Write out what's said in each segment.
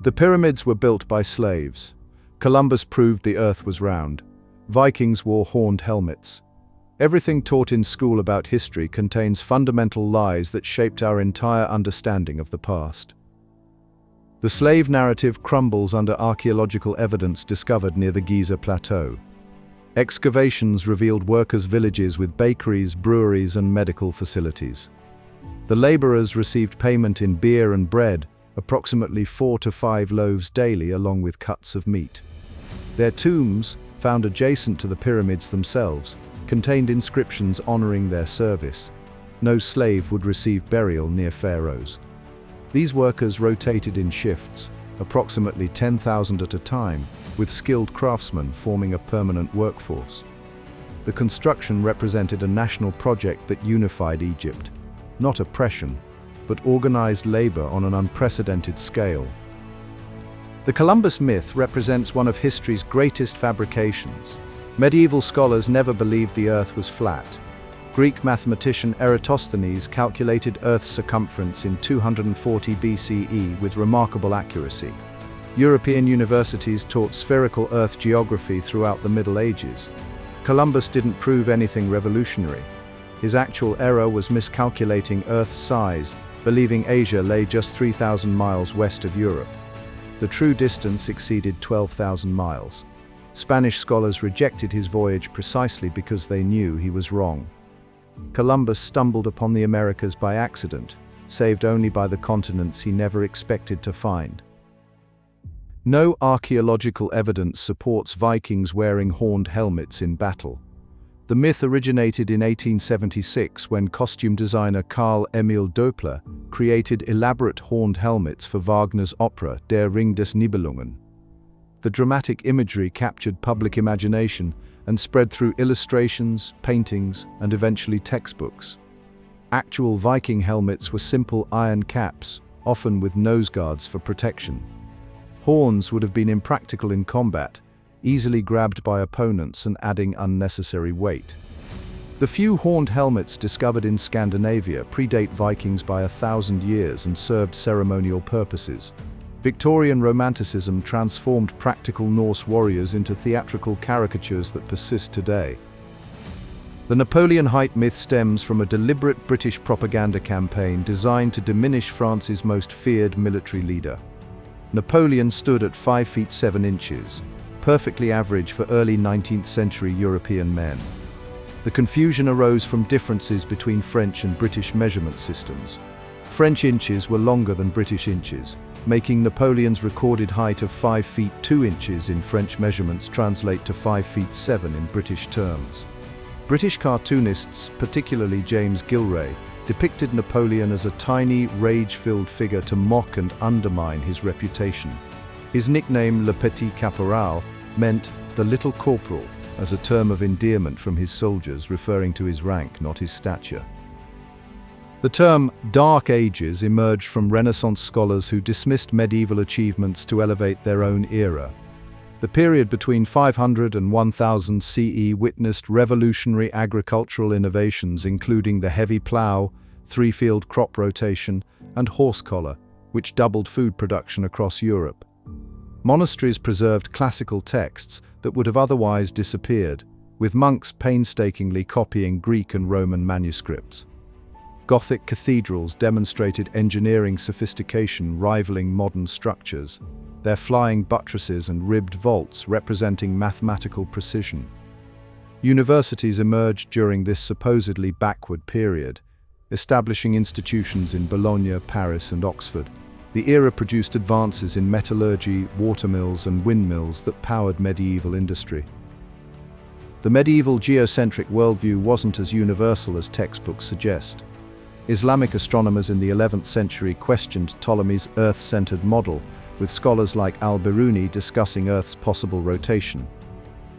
The pyramids were built by slaves. Columbus proved the earth was round. Vikings wore horned helmets. Everything taught in school about history contains fundamental lies that shaped our entire understanding of the past. The slave narrative crumbles under archaeological evidence discovered near the Giza Plateau. Excavations revealed workers' villages with bakeries, breweries, and medical facilities. The laborers received payment in beer and bread, approximately 4 to 5 loaves daily, along with cuts of meat. Their tombs, found adjacent to the pyramids themselves, contained inscriptions honoring their service. No slave would receive burial near pharaohs. These workers rotated in shifts, approximately 10,000 at a time, with skilled craftsmen forming a permanent workforce. The construction represented a national project that unified Egypt, not oppression, but organized labor on an unprecedented scale. The Columbus myth represents one of history's greatest fabrications. Medieval scholars never believed the Earth was flat. Greek mathematician Eratosthenes calculated Earth's circumference in 240 BCE with remarkable accuracy. European universities taught spherical Earth geography throughout the Middle Ages. Columbus didn't prove anything revolutionary. His actual error was miscalculating Earth's size, believing Asia lay just 3,000 miles west of Europe. The true distance exceeded 12,000 miles. Spanish scholars rejected his voyage precisely because they knew he was wrong. Columbus stumbled upon the Americas by accident, saved only by the continents he never expected to find. No archaeological evidence supports Vikings wearing horned helmets in battle. The myth originated in 1876 when costume designer Carl Emil Doppler created elaborate horned helmets for Wagner's opera Der Ring des Nibelungen. The dramatic imagery captured public imagination and spread through illustrations, paintings, and eventually textbooks. Actual Viking helmets were simple iron caps, often with nose guards for protection. Horns would have been impractical in combat, easily grabbed by opponents and adding unnecessary weight. The few horned helmets discovered in Scandinavia predate Vikings by 1,000 years and served ceremonial purposes. Victorian Romanticism transformed practical Norse warriors into theatrical caricatures that persist today. The Napoleon height myth stems from a deliberate British propaganda campaign designed to diminish France's most feared military leader. Napoleon stood at 5 feet 7 inches, perfectly average for early 19th century European men. The confusion arose from differences between French and British measurement systems. French inches were longer than British inches, making Napoleon's recorded height of 5 feet 2 inches in French measurements translate to 5 feet 7 in British terms. British cartoonists, particularly James Gillray, depicted Napoleon as a tiny, rage-filled figure to mock and undermine his reputation. His nickname Le Petit Caporal meant the little corporal, as a term of endearment from his soldiers, referring to his rank, not his stature. The term Dark Ages emerged from Renaissance scholars who dismissed medieval achievements to elevate their own era. The period between 500 and 1000 CE witnessed revolutionary agricultural innovations including the heavy plough, three-field crop rotation, and horse collar, which doubled food production across Europe. Monasteries preserved classical texts that would have otherwise disappeared, with monks painstakingly copying Greek and Roman manuscripts. Gothic cathedrals demonstrated engineering sophistication rivaling modern structures, their flying buttresses and ribbed vaults representing mathematical precision. Universities emerged during this supposedly backward period, establishing institutions in Bologna, Paris, and Oxford. The era produced advances in metallurgy, watermills, and windmills that powered medieval industry. The medieval geocentric worldview wasn't as universal as textbooks suggest. Islamic astronomers in the 11th century questioned Ptolemy's Earth-centered model, with scholars like al-Biruni discussing Earth's possible rotation.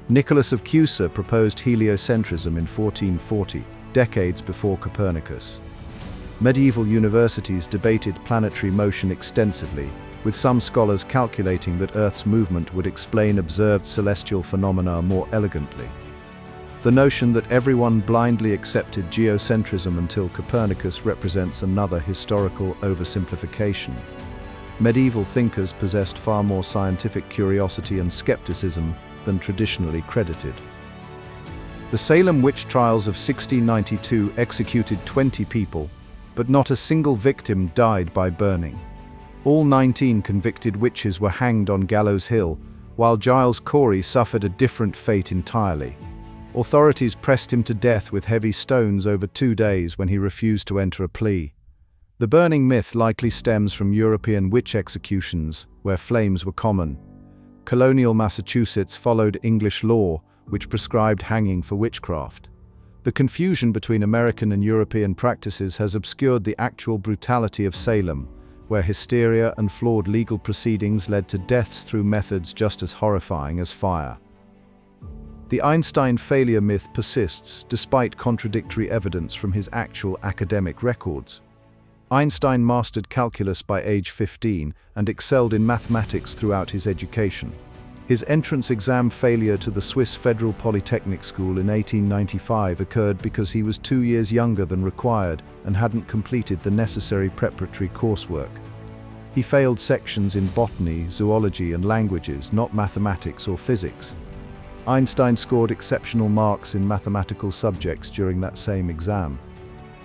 Nicholas of Cusa proposed heliocentrism in 1440, decades before Copernicus. Medieval universities debated planetary motion extensively, with some scholars calculating that Earth's movement would explain observed celestial phenomena more elegantly. The notion that everyone blindly accepted geocentrism until Copernicus represents another historical oversimplification. medieval thinkers possessed far more scientific curiosity and skepticism than traditionally credited. The Salem witch trials of 1692 executed 20 people, but not a single victim died by burning. All 19 convicted witches were hanged on Gallows Hill, while Giles Corey suffered a different fate entirely. Authorities pressed him to death with heavy stones over 2 days when he refused to enter a plea. The burning myth likely stems from European witch executions, where flames were common. Colonial Massachusetts followed English law, which prescribed hanging for witchcraft. The confusion between American and European practices has obscured the actual brutality of Salem, where hysteria and flawed legal proceedings led to deaths through methods just as horrifying as fire. The Einstein failure myth persists despite contradictory evidence from his actual academic records. Einstein mastered calculus by age 15 and excelled in mathematics throughout his education. His entrance exam failure to the Swiss Federal Polytechnic School in 1895 occurred because he was 2 years younger than required and hadn't completed the necessary preparatory coursework. He failed sections in botany, zoology, and languages, not mathematics or physics. Einstein scored exceptional marks in mathematical subjects during that same exam.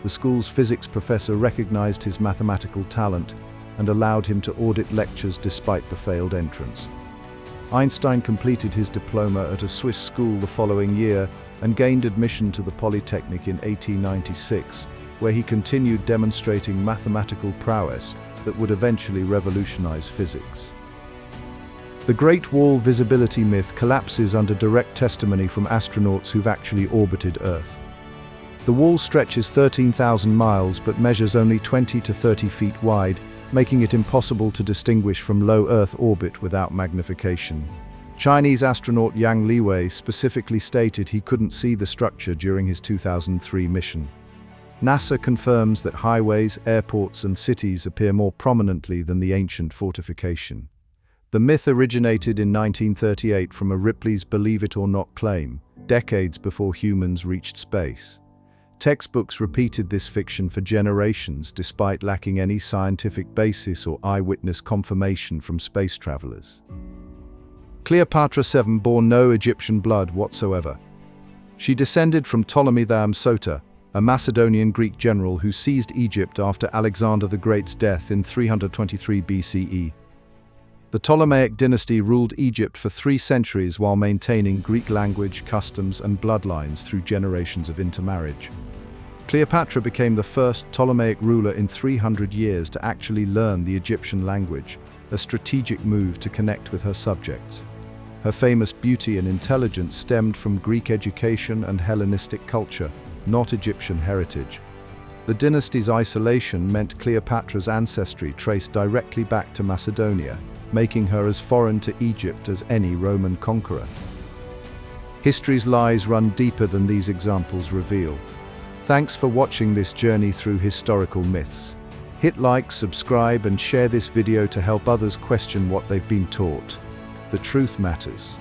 The school's physics professor recognized his mathematical talent and allowed him to audit lectures despite the failed entrance. Einstein completed his diploma at a Swiss school the following year and gained admission to the Polytechnic in 1896, where he continued demonstrating mathematical prowess that would eventually revolutionize physics. The Great Wall visibility myth collapses under direct testimony from astronauts who've actually orbited Earth. The wall stretches 13,000 miles but measures only 20 to 30 feet wide, making it impossible to distinguish from low Earth orbit without magnification. Chinese astronaut Yang Liwei specifically stated he couldn't see the structure during his 2003 mission. NASA confirms that highways, airports, and cities appear more prominently than the ancient fortification. The myth originated in 1938 from a Ripley's Believe It or Not claim, decades before humans reached space. Textbooks repeated this fiction for generations despite lacking any scientific basis or eyewitness confirmation from space travelers. Cleopatra VII bore no Egyptian blood whatsoever. She descended from Ptolemy the Amsota, a Macedonian Greek general who seized Egypt after Alexander the Great's death in 323 BCE. The Ptolemaic dynasty ruled Egypt for 3 centuries while maintaining Greek language, customs, and bloodlines through generations of intermarriage. Cleopatra became the first Ptolemaic ruler in 300 years to actually learn the Egyptian language, a strategic move to connect with her subjects. Her famous beauty and intelligence stemmed from Greek education and Hellenistic culture, not Egyptian heritage. The dynasty's isolation meant Cleopatra's ancestry traced directly back to Macedonia, making her as foreign to Egypt as any Roman conqueror. History's lies run deeper than these examples reveal. Thanks for watching this journey through historical myths. Hit like, subscribe, and share this video to help others question what they've been taught. The truth matters.